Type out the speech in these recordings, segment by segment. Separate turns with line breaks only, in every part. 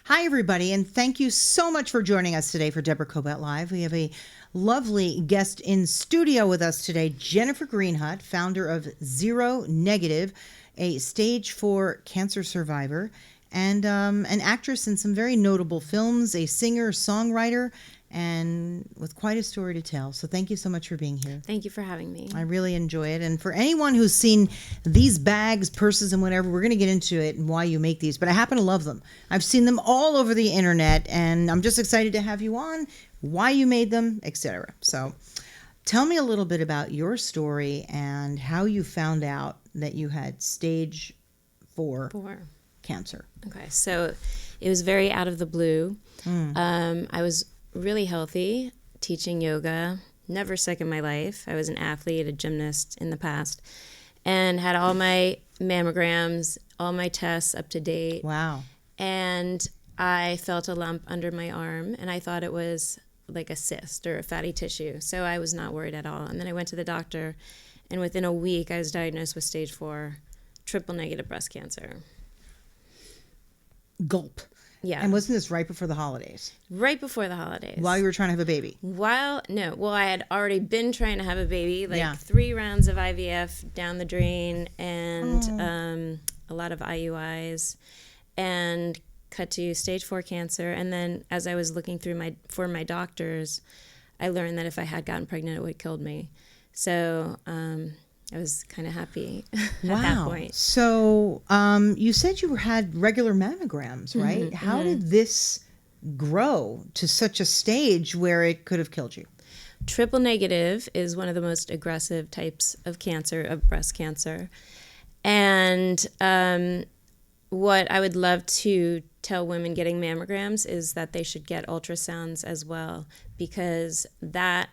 Hi, everybody, and thank you so much for joining us today for Deborah Kobylt Live. We have a lovely guest in studio with us today, Jennifer Greenhut, founder of Zero Negative, a stage 4 cancer survivor, and an actress in some very notable films, a singer, songwriter, and with quite a story to tell. So thank you so much for being here.
Thank you for having me.
I really enjoy it. And for anyone who's seen these bags, purses, and whatever, we're going to get into it and why you make these. But I happen to love them. I've seen them all over the internet, and I'm just excited to have you on, why you made them, etc. So tell me a little bit about your story and how you found out that you had stage 4 cancer.
Okay, so it was very out of the blue. I was really healthy, teaching yoga, never sick in my life. I was an athlete, a gymnast in the past, and had all my mammograms, all my tests up to date.
Wow.
And I felt a lump under my arm, and I thought it was like a cyst or a fatty tissue. So I was not worried at all. And then I went to the doctor, and within a week, I was diagnosed with stage 4 triple negative breast cancer.
Gulp.
Yeah.
And wasn't this right before the holidays?
Right before the holidays.
While you were trying to have a baby?
Well, I had already been trying to have a baby, 3 rounds of IVF down the drain and a lot of IUIs, and cut to stage 4 cancer. And then as I was looking through for my doctors, I learned that if I had gotten pregnant, it would have killed me. So I was kind of happy at that point.
So you said you had regular mammograms, right?
Mm-hmm,
How did this grow to such a stage where it could have killed you?
Triple negative is one of the most aggressive types of cancer, of breast cancer. And what I would love to tell women getting mammograms is that they should get ultrasounds as well, because that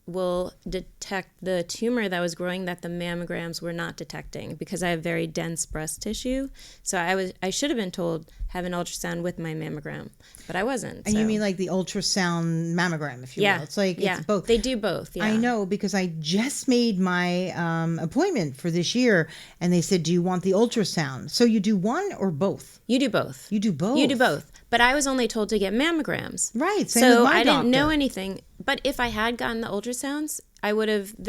will detect the tumor that was growing that the mammograms were not detecting, because I have very dense breast tissue. So I should have been told have an ultrasound with my mammogram, but I wasn't.
And you mean like the ultrasound mammogram, if you will? It's like it's both.
They do both. Yeah.
I know, because I just made my appointment for this year, and they said, "Do you want the ultrasound?" So you do one or both?
You do both.
You do both.
You do both. But I was only told to get mammograms.
Right. Same
so
with my
I
doctor.
didn't know anything. But if I had gotten the ultrasounds, they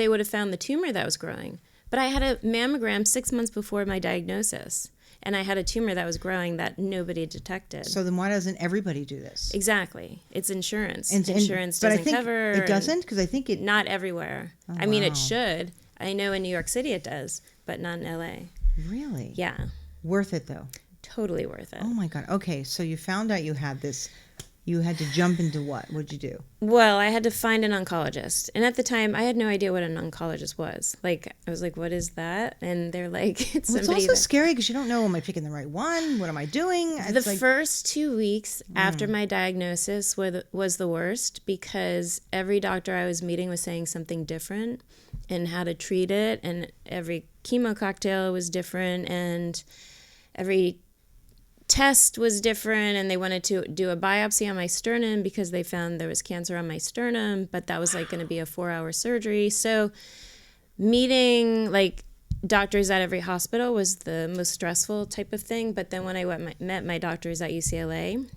would have found the tumor that was growing. But I had a mammogram 6 months before my diagnosis, and I had a tumor that was growing that nobody detected.
So then why doesn't everybody do this?
Exactly. It's insurance. Insurance doesn't cover.
It doesn't? Because I think it...
Not everywhere.
Oh,
I mean, it should. I know in New York City it does, but not in LA.
Really?
Yeah.
Worth it, though?
Totally worth it.
Oh, my God. Okay, so you found out you had this. You had to jump into what? What'd you do?
Well, I had to find an oncologist. And at the time, I had no idea what an oncologist was. Like, I was like, what is that? And they're like, it's somebody.
It's also scary because you don't know, am I picking the right one? What am I doing?
The first 2 weeks after my diagnosis was the worst, because every doctor I was meeting was saying something different and how to treat it. And every chemo cocktail was different, and every test was different, and they wanted to do a biopsy on my sternum because they found there was cancer on my sternum, but that was like going to be a 4-hour surgery. So meeting like doctors at every hospital was the most stressful type of thing. But then when I met my doctors at UCLA,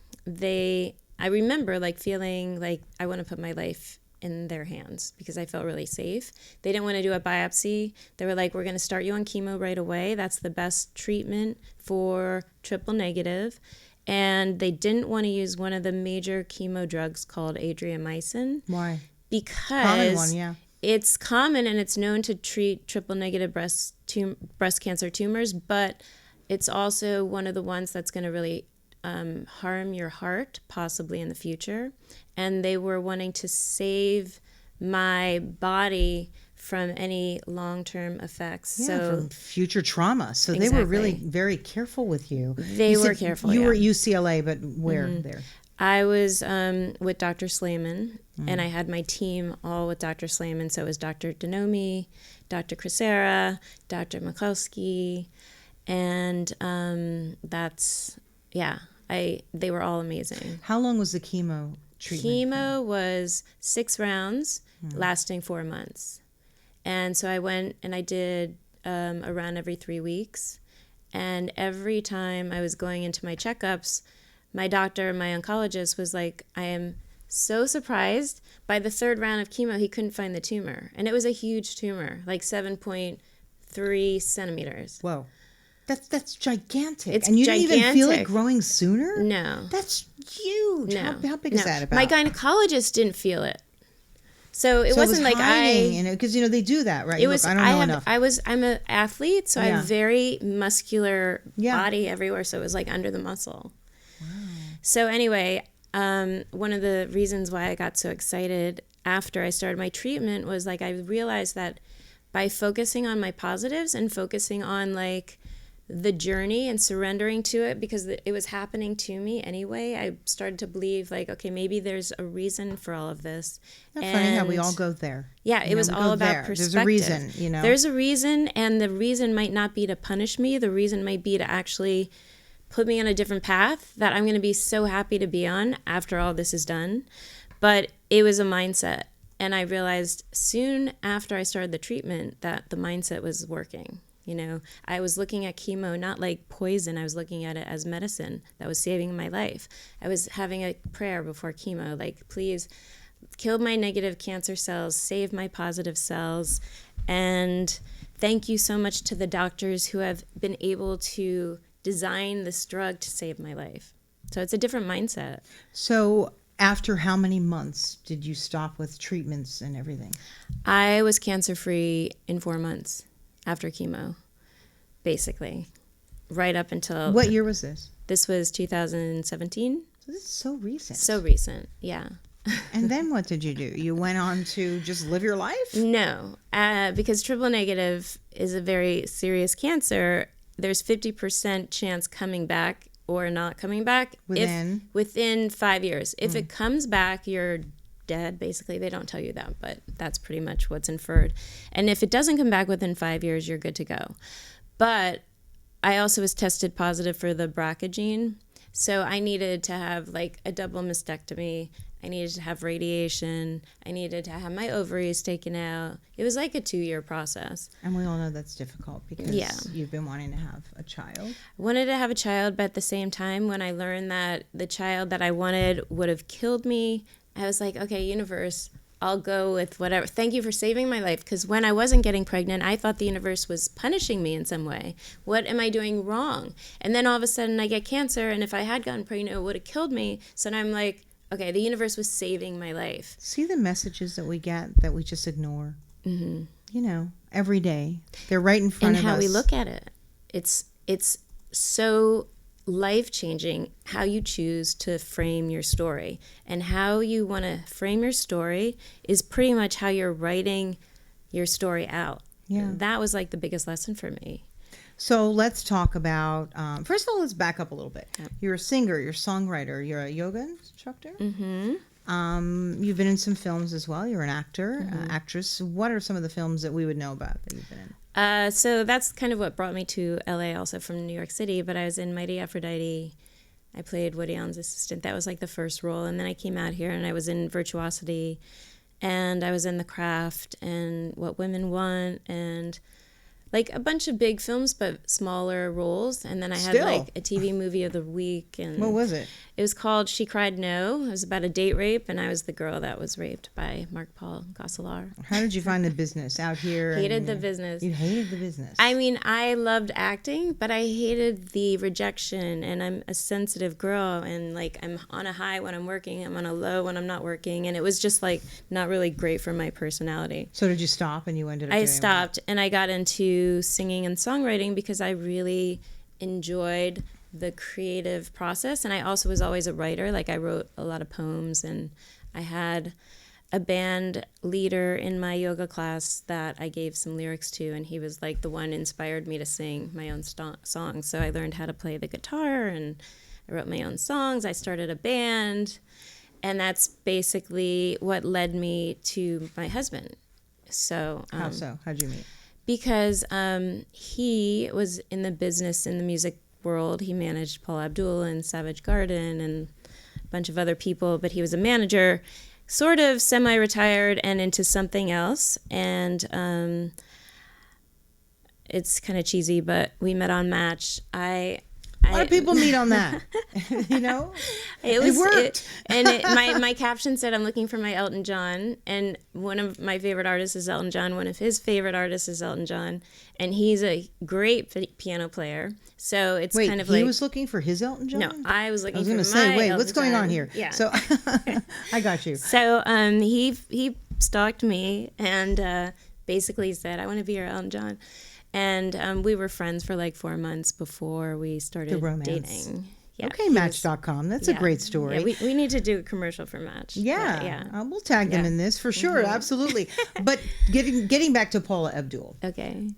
I remember like feeling like I want to put my life in their hands because I felt really safe. They didn't want to do a biopsy. They were like, we're going to start you on chemo right away. That's the best treatment for triple negative. And they didn't want to use one of the major chemo drugs called adriamycin.
Why?
Because
common one, yeah.
It's common and it's known to treat triple negative breast cancer tumors, but it's also one of the ones that's going to really harm your heart, possibly in the future. And they were wanting to save my body from any long-term effects.
Yeah, from future trauma. So They were really very careful with you.
They were careful,
You were at UCLA, but where there?
I was with Dr. Slayman, and I had my team all with Dr. Slayman. So it was Dr. Denomi, Dr. Crisera, Dr. Mikulski, and they were all amazing.
How long was the chemo treatment?
Chemo was 6 rounds, lasting 4 months. And so I went and I did a round every 3 weeks. And every time I was going into my checkups, my doctor, my oncologist was like, I am so surprised. By the third round of chemo, he couldn't find the tumor. And it was a huge tumor, like 7.3 centimeters.
Whoa. That's gigantic.
It's
and you didn't even feel it
gigantic.
growing sooner?
No.
That's huge.
No.
How big is that about?
My gynecologist didn't feel it. So it wasn't like
because they do that, right?
It was.
Look, I don't know enough.
I'm an athlete, so I
Yeah.
have very muscular
Yeah.
body everywhere. So it was like under the muscle. Wow. So anyway, one of the reasons why I got so excited after I started my treatment was like I realized that by focusing on my positives and focusing on like the journey and surrendering to it, because it was happening to me anyway, I started to believe like, okay, maybe there's a reason for all of this.
That's funny how we all go there.
Yeah, it was all about perspective.
There's a reason,
There's a reason, and the reason might not be to punish me. The reason might be to actually put me on a different path that I'm going to be so happy to be on after all this is done. But it was a mindset. And I realized soon after I started the treatment that the mindset was working. I was looking at chemo not like poison. I was looking at it as medicine that was saving my life. I was having a prayer before chemo, like, please kill my negative cancer cells, save my positive cells. And thank you so much to the doctors who have been able to design this drug to save my life. So it's a different mindset.
So after how many months did you stop with treatments and everything?
I was cancer-free in 4 months after chemo, basically, right up until...
What year was this?
This was 2017.
So this is so recent.
So recent, yeah.
And then what did you do? You went on to just live your life?
No, because triple negative is a very serious cancer. There's 50% chance coming back or not coming back within 5 years. If it comes back, you're dead. Basically, they don't tell you that, but that's pretty much what's inferred. And if it doesn't come back within 5 years, you're good to go. But I also was tested positive for the BRCA gene, so I needed to have like a double mastectomy. I needed to have radiation. I needed to have my ovaries taken out. It was like a 2-year process.
And we all know that's difficult because you've been wanting to have a child.
I wanted to have a child, but at the same time, when I learned that the child that I wanted would have killed me, I was like, okay, universe, I'll go with whatever. Thank you for saving my life. Because when I wasn't getting pregnant, I thought the universe was punishing me in some way. What am I doing wrong? And then all of a sudden I get cancer, and if I had gotten pregnant, it would have killed me. So now I'm like, okay, the universe was saving my life.
See the messages that we get that we just ignore? Mm-hmm. Every day. They're right in front of us.
And how we look at it. It's so life-changing how you choose to frame your story. And how you want to frame your story is pretty much how you're writing your story out. Yeah. That was like the biggest lesson for me.
So let's talk about, first of all, let's back up a little bit. Yep. You're a singer, you're a songwriter, you're a yoga instructor. Mm-hmm. You've been in some films as well. You're an actor, actress. What are some of the films that we would know about that you've been in?
So that's kind of what brought me to LA, also from New York City. But I was in Mighty Aphrodite. I played Woody Allen's assistant. That was like the first role. And then I came out here and I was in Virtuosity. And I was in The Craft and What Women Want and like a bunch of big films, but smaller roles. And then I had like a TV movie of the week. And
what was it?
It was called She Cried No. It was about a date rape, and I was the girl that was raped by Mark-Paul Gosselaar.
How did you find the business out here?
Hated the business.
You hated the business.
I mean, I loved acting, but I hated the rejection, and I'm a sensitive girl, and like I'm on a high when I'm working, I'm on a low when I'm not working, and it was just like not really great for my personality.
So did you stop and you ended up doing
I stopped, and I got into singing and songwriting because I really enjoyed the creative process. And I also was always a writer. Like I wrote a lot of poems, and I had a band leader in my yoga class that I gave some lyrics to, and he was like the one inspired me to sing my own songs. So I learned how to play the guitar, and I wrote my own songs. I started a band, and that's basically what led me to my husband. So
how so? How'd you meet?
Because he was in the business, in the music world. He managed Paul Abdul and Savage Garden and a bunch of other people, but he was a manager, sort of semi-retired and into something else. And it's kind of cheesy, but we met on Match. I
A lot of people meet on that. You know?
It
worked.
My caption said, I'm looking for my Elton John. And one of my favorite artists is Elton John. One of his favorite artists is Elton John. And he's a great piano player. So it's kind of like...
he was looking for his Elton John?
No, I was looking for my
I was going to say, wait,
Elton
what's going
John.
on here?
Yeah.
So I got you.
So he stalked me and basically said, I want to be your Elton John. And we were friends for like 4 months before we started dating. Yeah,
okay, Match.com. That's a great story.
Yeah, we need to do a commercial for Match.
Yeah. We'll tag them in this for sure. Absolutely. But getting back to Paula Abdul.
Okay.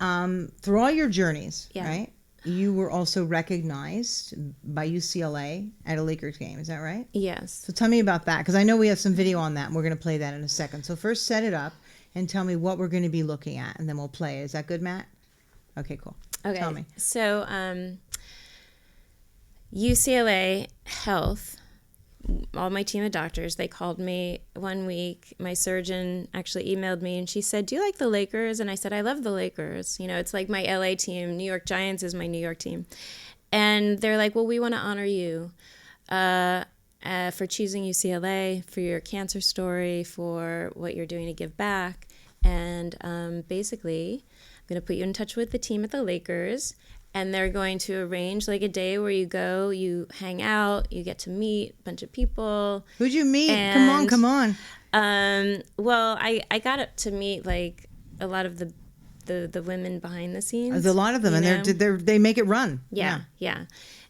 Through all your journeys, right? You were also recognized by UCLA at a Lakers game. Is that right?
Yes.
So tell me about that, because I know we have some video on that, and we're going to play that in a second. So first set it up and tell me what we're going to be looking at, and then we'll play. Is that good, Matt? Okay, cool.
Okay.
Tell me.
So UCLA Health, all my team of doctors, they called me one week. My surgeon actually emailed me and she said, do you like the Lakers? And I said, I love the Lakers. You know, it's like my LA team. New York Giants is my New York team. And they're like, well, we want to honor you for choosing UCLA, for your cancer story, for what you're doing to give back. And basically, I'm going to put you in touch with the team at the Lakers. And they're going to arrange like a day where you go, you hang out, you get to meet a bunch of people.
Who'd you meet?
And,
Come on.
Well, I got to meet like a lot of the women behind the scenes.
There's a lot of them, and they make it run.
Yeah.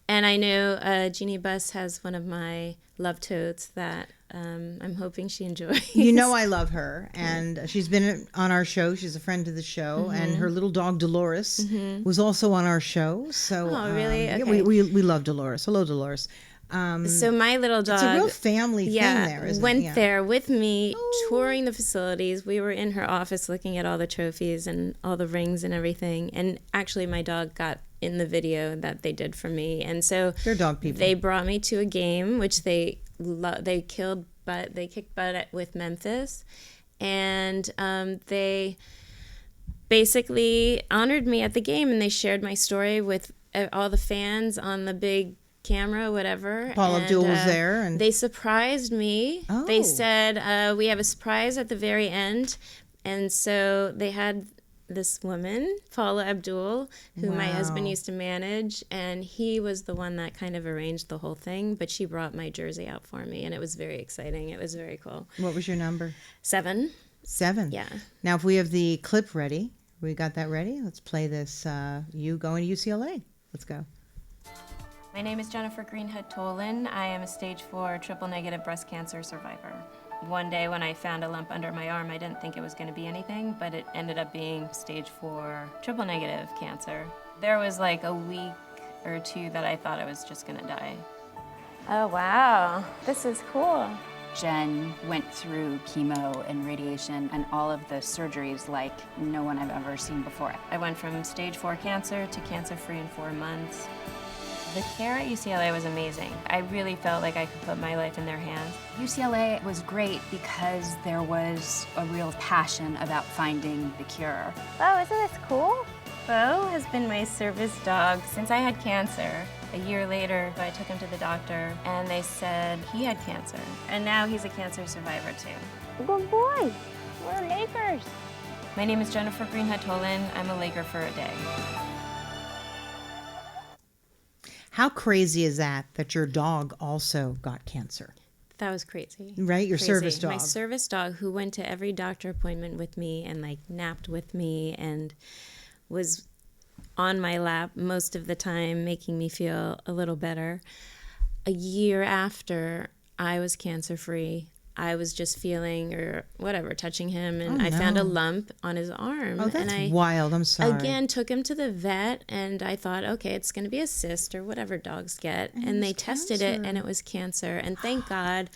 And I know Jeannie Buss has one of my love totes that I'm hoping she enjoys.
You know I love her, and she's been on our show. She's a friend of the show, and her little dog Dolores was also on our show. So,
really? Okay.
Yeah, we love Dolores. Hello, Dolores.
So my little dog,
it's a real family thing there, isn't
went
it?
there with me, touring the facilities. We were in her office looking at all the trophies and all the rings and everything. And actually, my dog got in the video that they did for me. And so
they're dog people.
They brought me to a game, which they kicked butt with Memphis, and they basically honored me at the game, and they shared my story with all the fans on the big camera, whatever.
Paula Abdul was there, and
they surprised me.
Oh.
They said, we have a surprise at the very end. And so they had this woman, Paula Abdul, who my husband used to manage, and he was the one that kind of arranged the whole thing, but she brought my jersey out for me, and it was very exciting. It was very cool.
What was your number?
7.
7.
Yeah.
Now, if we have the clip ready, we got that ready? Let's play this, you going to UCLA. Let's go.
My name is Jennifer Greenhut Tollin. I am a stage 4 triple-negative breast cancer survivor. One day when I found a lump under my arm, I didn't think it was going to be anything, but it ended up being stage 4 triple-negative cancer. There was like a week or 2 that I thought I was just going to die. Oh, wow. This is cool.
Jen went through chemo and radiation and all of the surgeries like no one I've ever seen before.
I went from stage 4 cancer to cancer-free in 4 months. The care at UCLA was amazing. I really felt like I could put my life in their hands.
UCLA was great because there was a real passion about finding the cure.
Oh, isn't this cool? Bo has been my service dog since I had cancer. A year later, I took him to the doctor, and they said he had cancer. And now he's a cancer survivor, too.
Good boy. We're Lakers.
My name is Jennifer Greenhut Tollin. I'm a Laker for a day.
How crazy is that your dog also got cancer?
That was crazy.
Right? Your service dog.
My service dog, who went to every doctor appointment with me and like napped with me and was on my lap most of the time, making me feel a little better. A year after I was cancer-free, I was just feeling or whatever, touching him, and I found a lump on his arm.
Oh, that's
and I,
wild. I'm sorry.
Again, took him to the vet, and I thought, okay, it's going to be a cyst or whatever dogs get. And they tested it, and it was cancer. And thank God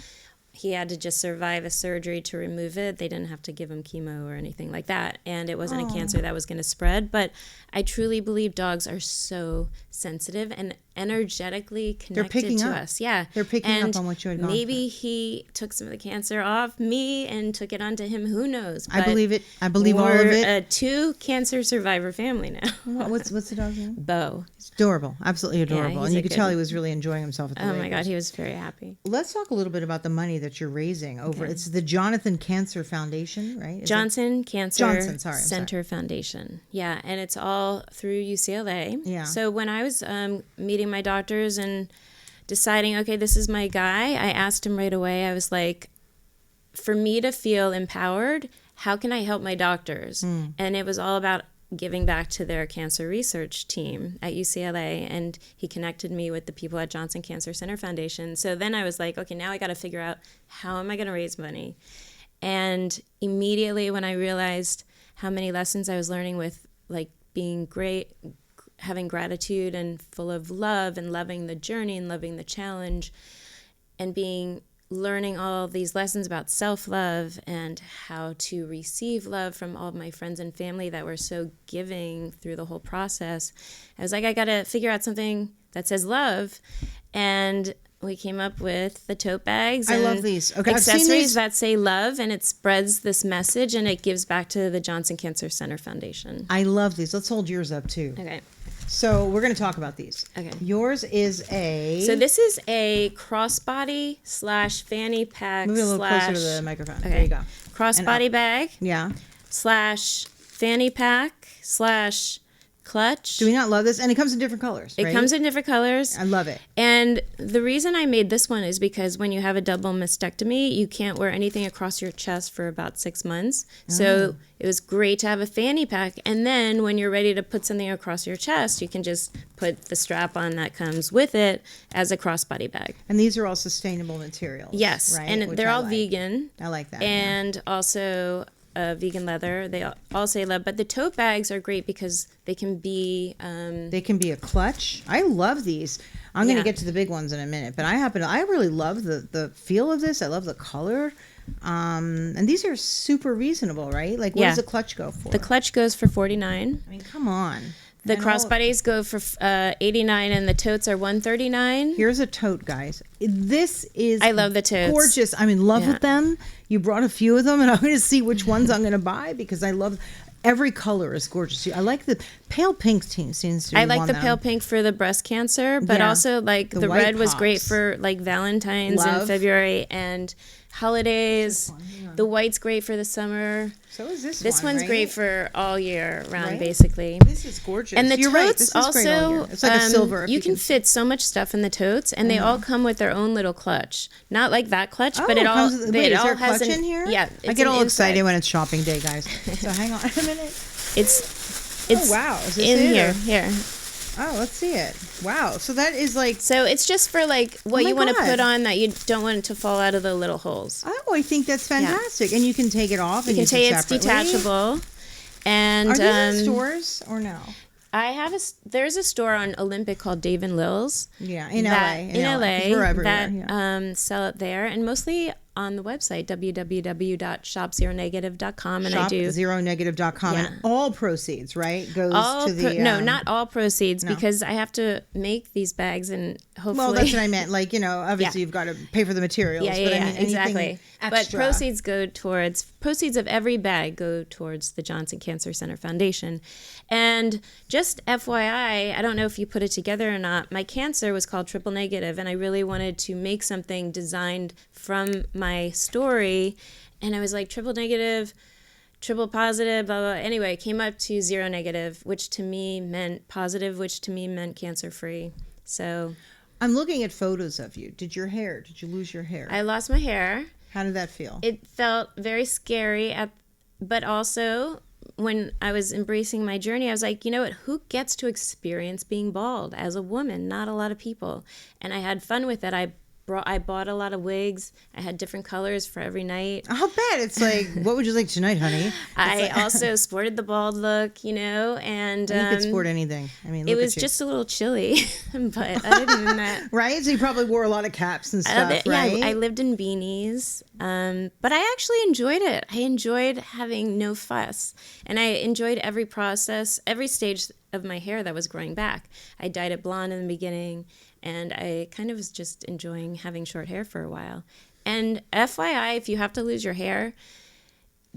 he had to just survive a surgery to remove it. They didn't have to give him chemo or anything like that. And it wasn't a cancer that was going to spread. But I truly believe dogs are so sensitive. And energetically connected
picking
to
up.
us. Yeah.
They're picking
and
up on what you had gone
maybe he took some of the cancer off me and took it onto him. Who knows?
I
But
believe it. I believe all of
we're
it.
a 2 cancer survivor family now.
What's the dog's name?
Bo.
It's adorable. Absolutely adorable.
he's
and you
a
could
good-
tell he was really enjoying himself at the
Oh my
Lakers.
God, he was very happy.
Let's talk a little bit about the money that you're raising over. It's the Jonathan Cancer Foundation, right? Is it-
Jonsson Cancer
Jonsson, sorry, I'm
Center Foundation. Yeah, and it's all through UCLA.
Yeah.
So when I was meeting my doctors and deciding, okay, this is my guy, I asked him right away. I was like, for me to feel empowered, how can I help my doctors? And it was all about giving back to their cancer research team at UCLA, and he connected me with the people at Jonsson Cancer Center Foundation. So then I was like, okay, now I got to figure out, how am I going to raise money? And immediately when I realized how many lessons I was learning with like being great, having gratitude and full of love and loving the journey and loving the challenge, and learning all of these lessons about self-love and how to receive love from all of my friends and family that were so giving through the whole process. I was like, I got to figure out something that says love. And we came up with the tote bags.
I
and
love these. Okay, I've seen
accessories
these.
that say love, and it spreads this message, and it gives back to the Jonsson Cancer Center Foundation.
I love these. Let's hold yours up too.
Okay.
So we're going to talk about these.
Okay.
Yours is a.
So this is a crossbody / fanny pack
Move it a little
slash
closer to the microphone.
Okay.
There you go.
Crossbody bag
Yeah.
/ fanny pack / clutch.
Do we not love this? And it comes in different colors.
It
right?
comes in different colors.
I love it.
And the reason I made this one is because when you have a double mastectomy, you can't wear anything across your chest for about 6 months. So it was great to have a fanny pack. And then when you're ready to put something across your chest, you can just put the strap on that comes with it as a crossbody bag.
And these are all sustainable materials.
Yes.
Right?
And
Which
they're
I
all
like.
vegan.
I like that.
And also vegan leather. They all say love. But the tote bags are great because they can be...
They can be a clutch. I love these. I'm going to
Yeah.
get to the big ones in a minute, but I really love the feel of this. I love the color. And these are super reasonable, right? Like, what
Yeah.
does a clutch go for?
The clutch goes for $49.
I mean, come on.
The
And all-
crossbodies go for $89, and the totes are $139.
Here's a tote, guys. This is
I love the totes.
gorgeous. I'm in love
Yeah.
with them. You brought a few of them, and I'm going to see which ones I'm going to buy because I love every color is gorgeous. I like the pale pink seems to be
I like
one
the
that
pale
I'm-
pink for the breast cancer, but
Yeah.
also like
The
the
white
red was great
pops.
for like Valentine's
Love.
in February and holidays. The white's great for the summer.
So is this
This
one,
one's
right?
great for all year round,
Right?
basically.
This is gorgeous.
And the
You're right.
totes
This is great all year.
also,
It's like a silver. if
you can fit so much stuff in the totes, and they all come with their own little clutch. Not like that clutch, but it all
comes with- wait,
it
is
all
there a
has
clutch
an,
in here?
Yeah,
I
it's
get
an
all
inside.
excited when it's shopping day, guys. So hang on a minute.
It's
wow, is this
in
it,
here.
or-
Here.
Oh, let's see it. Wow. So that is like.
So it's just for like what
my
you want to
God.
put on that you don't want it to fall out of the little holes.
Oh, I think that's fantastic. And you can take it off.
You
and
can
use
say
it
it's
separately.
detachable. And
Are these in stores or no?
I have there's a store on Olympic called Dave and Lil's.
Yeah, in
that-
LA.
In LA,
'cause we're everywhere.
that
Yeah.
sell it there, and mostly on the website www.shopzeronegative.com, and I do
ShopZeroNegative.com.
Yeah.
And all proceeds, right, goes
all
to the.
no, not all proceeds,
no.
because I have to make these bags, and hopefully
Well, that's what I meant. Like, obviously
Yeah.
you've got to pay for the materials.
Yeah,
but I mean, anything
exactly. But
extra.
proceeds of every bag go towards the Jonsson Cancer Center Foundation. And just FYI, I don't know if you put it together or not, my cancer was called triple negative, and I really wanted to make something designed from my story. And I was like, triple negative, triple positive, blah, blah. Anyway, it came up to 0 negative, which to me meant positive, which to me meant cancer-free. So
I'm looking at photos of you. Did you lose your hair?
I lost my hair.
How did that feel?
It felt very scary, but also when I was embracing my journey, I was like, you know what? Who gets to experience being bald as a woman? Not a lot of people. And I had fun with it. I bought a lot of wigs. I had different colors for every night.
I'll bet. It's like, what would you like tonight, honey?
I also sported the bald look, and
You could sport anything. I mean,
it
look
was
at you.
just a little chilly, but other than that,
Right? So you probably wore a lot of caps and stuff, right?
Yeah, I lived in beanies, but I actually enjoyed it. I enjoyed having no fuss, and I enjoyed every process, every stage of my hair that was growing back. I dyed it blonde in the beginning, and I kind of was just enjoying having short hair for a while. And FYI, if you have to lose your hair,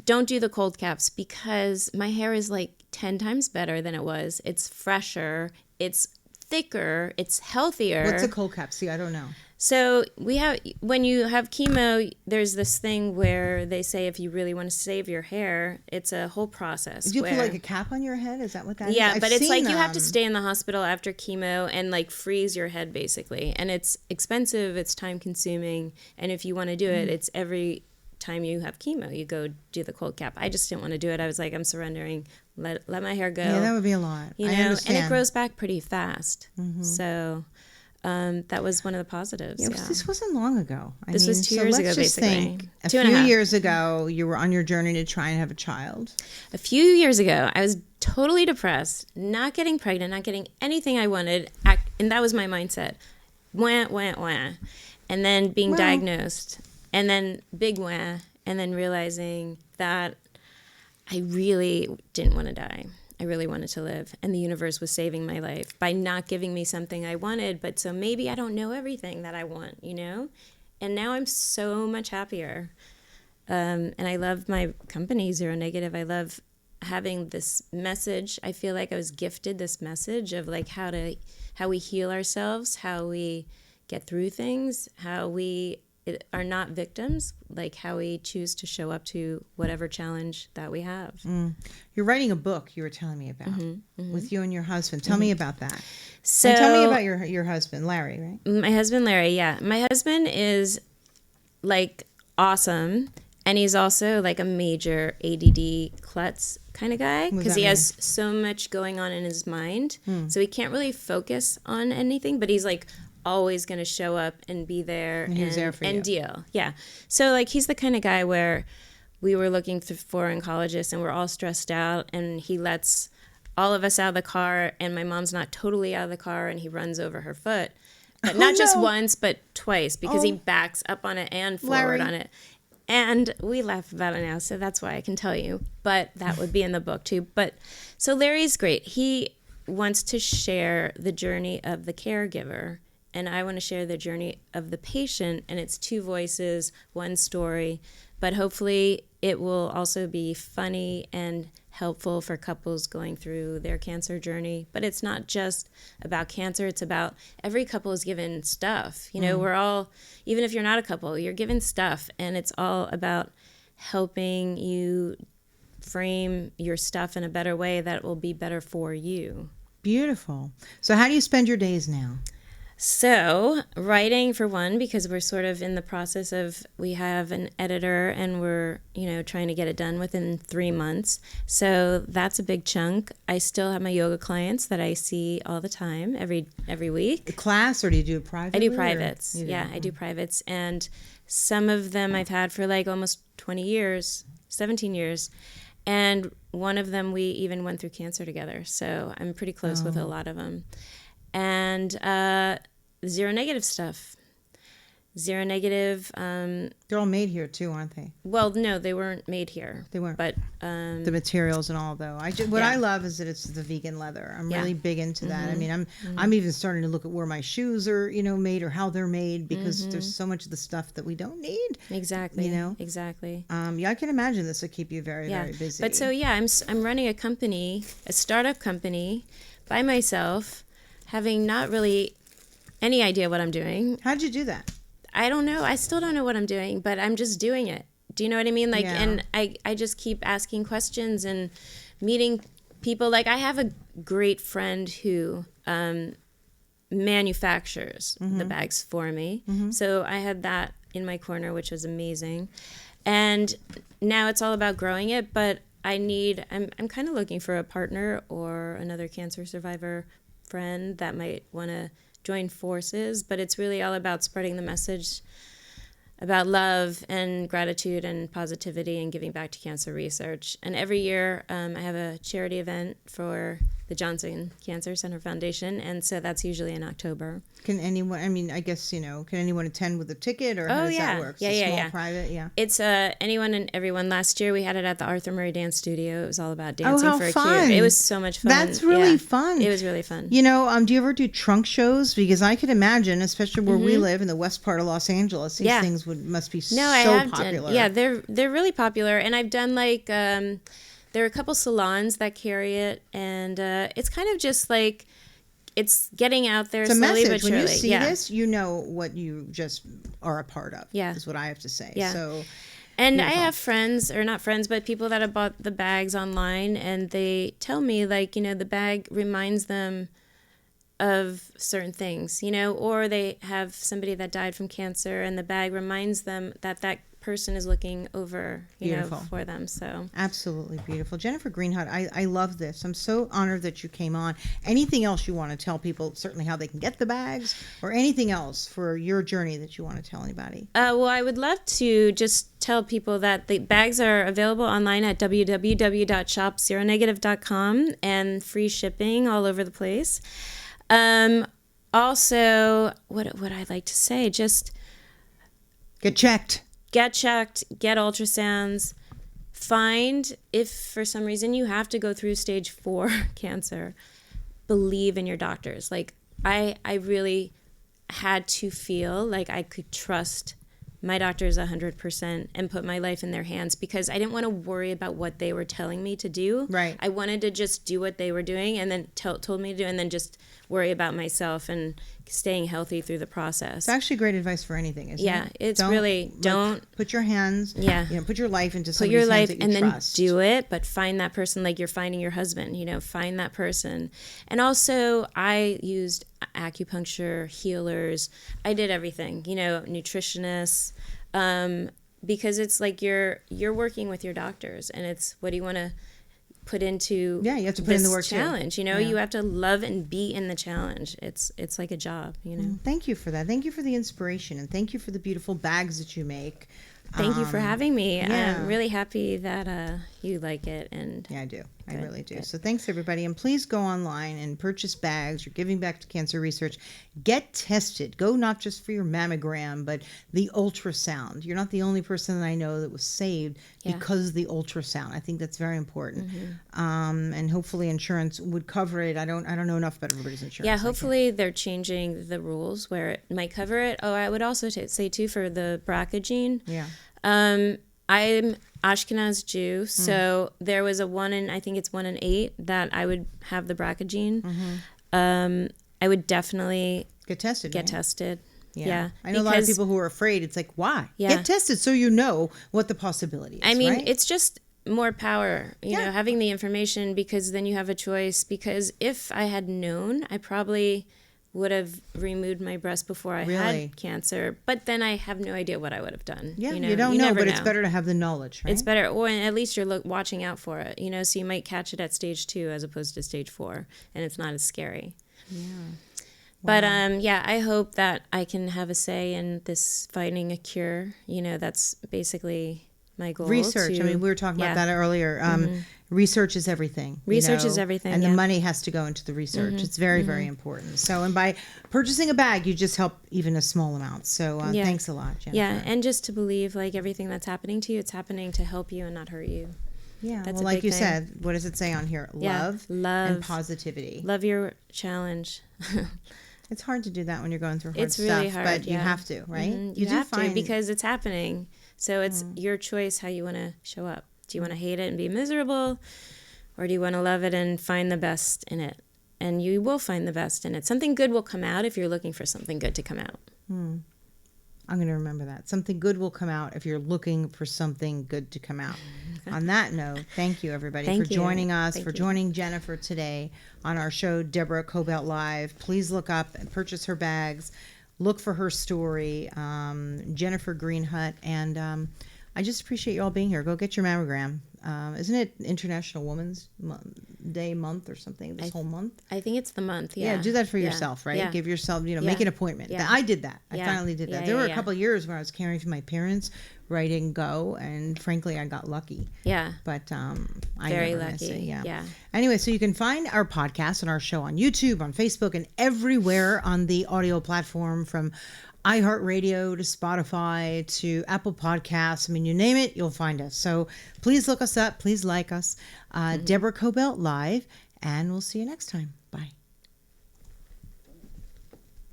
don't do the cold caps, because my hair is like 10 times better than it was. It's fresher, it's thicker, it's healthier.
What's a cold cap? See, I don't know.
So when you have chemo, there's this thing where they say if you really want to save your hair, it's a whole process.
Do you put like a cap on your head? Is that what that is?
Yeah, but it's like you have to stay in the hospital after chemo and like freeze your head basically. And it's expensive, it's time consuming. And if you want to do it, it's every time you have chemo, you go do the cold cap. I just didn't want to do it. I was like, I'm surrendering. Let my hair go.
Yeah, that would be a lot.
You know,
I understand.
and it grows back pretty fast. So that was one of the positives. Yeah.
This wasn't long ago.
This was 2 years ago, basically.
Think, a
2.5
few years ago, you were on your journey to try and have a child.
A few years ago, I was totally depressed, not getting pregnant, not getting anything I wanted. And that was my mindset. Wah, wah, wah. And then being diagnosed. And then big wah. And then realizing that I really didn't want to die. I really wanted to live, and the universe was saving my life by not giving me something I wanted, but so maybe I don't know everything that I want, you know? And now I'm so much happier. And I love my company, Zero Negative. I love having this message. I feel like I was gifted this message of like how we heal ourselves, how we get through things, how we are not victims, like how we choose to show up to whatever challenge that we have.
You're writing a book you were telling me about with you and your husband. Tell me about that.
So
and tell me about your husband, Larry, right?
My husband, Larry, yeah. My husband is like awesome, and he's also like a major ADD klutz kind of guy, because he has so much going on in his mind. So he can't really focus on anything, but he's like always going to show up and be there and deal. Yeah. So like he's the kind of guy where we were looking for oncologists and we're all stressed out, and he lets all of us out of the car, and my mom's not totally out of the car, and he runs over her foot. But not just once, but twice, because he backs up on it and forward on it. And we laugh about it now, so that's why I can tell you. But that would be in the book too. But so Larry's great. He wants to share the journey of the caregiver, and I want to share the journey of the patient, and it's two voices, one story, but hopefully it will also be funny and helpful for couples going through their cancer journey. But it's not just about cancer, it's about every couple is given stuff. You know, we're all, even if you're not a couple, you're given stuff, and it's all about helping you frame your stuff in a better way that will be better for you.
Beautiful. So how do you spend your days now?
So writing, for one, because we're sort of in the process of, we have an editor and we're, you know, trying to get it done within 3 months. So that's a big chunk. I still have my yoga clients that I see all the time, every week.
A class, or do you do it privately?
I do privates. Yeah, I do privates. And some of them I've had for like almost 20 years, 17 years. And one of them, we even went through cancer together. So I'm pretty close with a lot of them. And Zero Negative stuff. Zero Negative.
They're all made here too, aren't they?
Well, no, they weren't made here.
They weren't.
But
the materials and all, though. What I love is that it's the vegan leather. I'm really big into that. I mean, I'm even starting to look at where my shoes are, you know, made, or how they're made, because there's so much of the stuff that we don't need.
Exactly.
You know.
Exactly.
Yeah, I can imagine this will keep you very, very busy.
But so I'm running a company, a startup company, by myself, having not really any idea what I'm doing.
How'd you do that?
I don't know. I still don't know what I'm doing, but I'm just doing it. Do you know what I mean? Like, and I just keep asking questions and meeting people. Like, I have a great friend who manufactures the bags for me. So I had that in my corner, which was amazing. And now it's all about growing it, but I'm kind of looking for a partner or another cancer survivor friend that might want to join forces, but it's really all about spreading the message about love and gratitude and positivity and giving back to cancer research. And every year I have a charity event for the Jonsson Cancer Center Foundation, and so that's usually in October.
Can anyone, I mean, I guess, can anyone attend with a ticket, or how does that work? Small, private,
It's anyone and everyone. Last year we had it at the Arthur Murray Dance Studio. It was all about dancing
how
for a
fun.
cure. It was so much fun.
That's really fun.
It was really fun.
Do you ever do trunk shows? Because I could imagine, especially where we live in the west part of Los Angeles, these things must be so popular.
They're really popular, and I've done there are a couple salons that carry it, and it's kind of just like it's getting out there slowly but surely.
When you see this, you know what you just are a part of.
Yeah,
is what I have to say.
Yeah.
So,
and I have friends, or not friends, but people that have bought the bags online, and they tell me the bag reminds them of certain things, or they have somebody that died from cancer, and the bag reminds them that person is looking over, for them. So
absolutely beautiful. Jennifer Greenhut, I love this. I'm so honored that you came on. Anything else you want to tell people, certainly how they can get the bags, or anything else for your journey that you want to tell anybody?
Well, I would love to just tell people that the bags are available online at www.shopzeronegative.com, and free shipping all over the place. Also, what I'd like to say, just
get checked,
get ultrasounds, find, if for some reason you have to go through stage 4 cancer, believe in your doctors. I really had to feel like I could trust my doctors 100% and put my life in their hands, because I didn't want to worry about what they were telling me to do.
Right.
I wanted to just do what they were doing, and then told me to do, and then just worry about myself and staying healthy through the process.
It's actually great advice for anything, isn't it?
Yeah, it's don't
put your hands.
Yeah.
Put your life into
put
somebody's
your life
hands that you
and
trust.
then do it, but find that person like you're finding your husband. Find that person. And also, I used acupuncture, healers. I did everything. Nutritionists. Because it's like you're working with your doctors, and it's what do you want to put into
you have to put in the work
challenge.
Too.
You have to love and be in the challenge. It's like a job.
Thank you for that. Thank you for the inspiration, and thank you for the beautiful bags that you make.
Thank you for having me.
Yeah.
I'm really happy that you like it. And
yeah, I do. I really do.
Good.
So thanks, everybody. And please go online and purchase bags. You're giving back to cancer research. Get tested. Go not just for your mammogram, but the ultrasound. You're not the only person that I know that was saved because of the ultrasound. I think that's very important. Mm-hmm. And hopefully insurance would cover it. I don't know enough about everybody's insurance.
Yeah, hopefully they're changing the rules where it might cover it. Oh, I would also say, too, for the BRCA gene.
Yeah.
I'm Ashkenaz Jew, so there was a 1 in 8 that I would have the BRCA gene. Mm-hmm. I would definitely
get tested.
Tested.
Yeah. I know a lot of people who are afraid. It's like, why?
Yeah.
Get tested so you know what the possibility is.
I mean,
right?
it's just more power, having the information, because then you have a choice. Because if I had known, I probably would have removed my breast before I had cancer, but then I have no idea what I would have done.
Yeah, you don't know, but it's better to have the knowledge, right?
It's better, or at least you're watching out for it, so you might catch it at stage 2 as opposed to stage 4, and it's not as scary.
Yeah.
But I hope that I can have a say in this finding a cure. That's basically my goal.
Research. We were talking about that earlier. Research is everything.
Research is everything.
And the money has to go into the research. Mm-hmm. It's very, very important. So, and by purchasing a bag, you just help even a small amount. So thanks a lot, Jennifer.
Yeah, and just to believe everything that's happening to you, it's happening to help you and not hurt you.
Yeah, that's like you said, what does it say on here? Love and positivity.
Love your challenge.
It's hard to do that when you're going through hard stuff.
It's really hard,
but you have to, right?
Mm-hmm. You have to, because it's happening. So it's your choice how you want to show up. Do you want to hate it and be miserable, or do you want to love it and find the best in it? And you will find the best in it. Something good will come out if you're looking for something good to come out.
I'm going to remember that. Something good will come out if you're looking for something good to come out. On that note, thank you, everybody, for joining us, for joining Jennifer today on our show, Deborah Kobylt Live. Please look up and purchase her bags. Look for her story, Jennifer Greenhut. And I just appreciate you all being here. Go get your mammogram. isn't it International Women's Day month or something? This whole month.
I think it's the month. Yeah.
Yeah, do that for yourself, right?
Yeah.
Give yourself, make an appointment.
Yeah.
I did that. I
Yeah.
finally did that.
Yeah,
There were a
yeah.
couple of years where I was caring for my parents, writing Go, and frankly, I got lucky.
Yeah.
But I
Very
never miss
lucky.
it. Yeah.
Yeah.
Anyway, so you can find our podcast and our show on YouTube, on Facebook, and everywhere on the audio platform, from iHeartRadio to Spotify to Apple Podcasts. I mean, you name it, you'll find us. So please look us up. Please like us. Deborah Kobylt Live, and we'll see you next time.